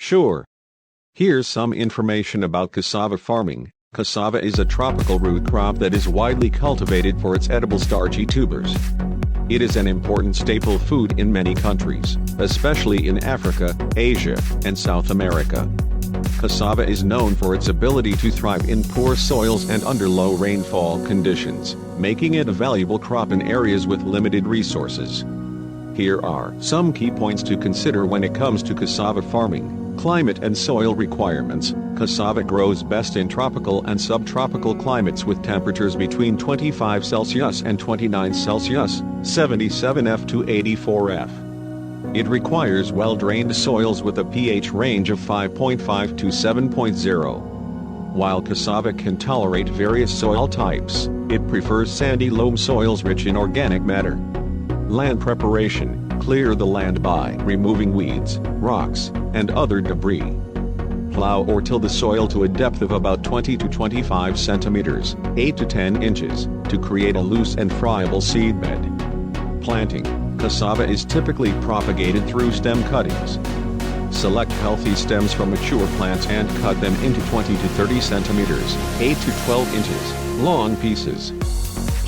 Sure. Here's some information about cassava farming. Cassava is a tropical root crop that is widely cultivated for its edible starchy tubers. It is an important staple food in many countries, especially in Africa, Asia, and South America. Cassava is known for its ability to thrive in poor soils and under low rainfall conditions, making it a valuable crop in areas with limited resources. Here are some key points to consider when it comes to cassava farming. Climate and soil requirements. Cassava grows best in tropical and subtropical climates with temperatures between 25 Celsius and 29 Celsius, 77 F to 84 F. It requires well-drained soils with a pH range of 5.5 to 7.0. While cassava can tolerate various soil types, it prefers sandy loam soils rich in organic matter. Land preparation. Clear the land by removing weeds, rocks, and other debris. Plow or till the soil to a depth of about 20 to 25 centimeters, 8 to 10 inches, to create a loose and friable seedbed. Planting. Cassava is typically propagated through stem cuttings. Select healthy stems from mature plants and cut them into 20 to 30 centimeters, 8 to 12 inches, long pieces.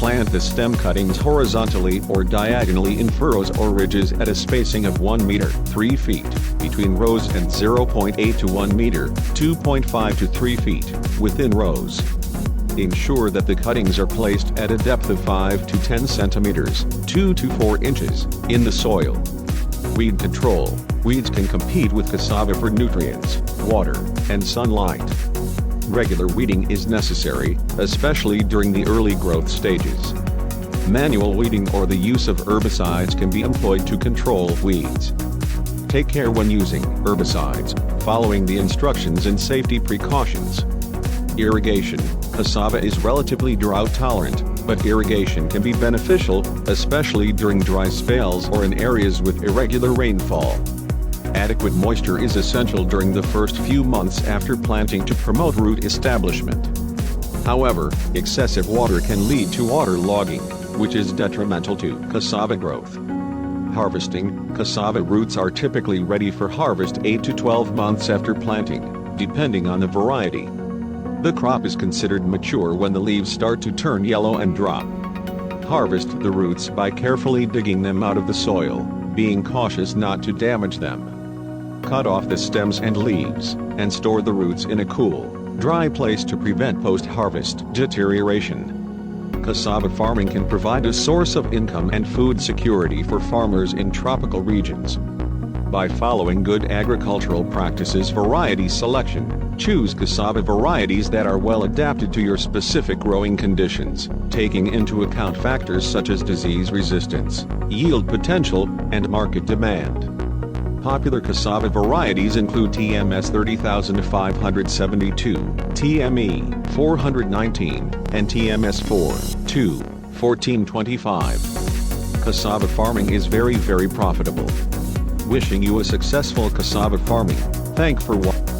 Plant the stem cuttings horizontally or diagonally in furrows or ridges at a spacing of 1 meter, 3 feet, between rows and 0.8 to 1 meter, 2.5 to 3 feet, within rows. Ensure that the cuttings are placed at a depth of 5 to 10 centimeters, 2 to 4 inches, in the soil. Weed control. Weeds can compete with cassava for nutrients, water, and sunlight. Regular weeding is necessary, especially during the early growth stages. Manual weeding or the use of herbicides can be employed to control weeds. Take care when using herbicides, following the instructions and safety precautions. Irrigation. Cassava is relatively drought tolerant, but irrigation can be beneficial, especially during dry spells or in areas with irregular rainfall. Adequate moisture is essential during the first few months after planting to promote root establishment. However, excessive water can lead to waterlogging, which is detrimental to cassava growth. Harvesting. Cassava roots are typically ready for harvest 8 to 12 months after planting, depending on the variety. The crop is considered mature when the leaves start to turn yellow and drop. Harvest the roots by carefully digging them out of the soil, being cautious not to damage them. Cut off the stems and leaves, and store the roots in a cool, dry place to prevent post-harvest deterioration. Cassava farming can provide a source of income and food security for farmers in tropical regions. By following good agricultural practices, variety selection, choose cassava varieties that are well adapted to your specific growing conditions, taking into account factors such as disease resistance, yield potential, and market demand. Popular cassava varieties include TMS 30572, TME 419, and TMS 1425. Cassava farming is very profitable. Wishing you a successful cassava farming. Thank for watching.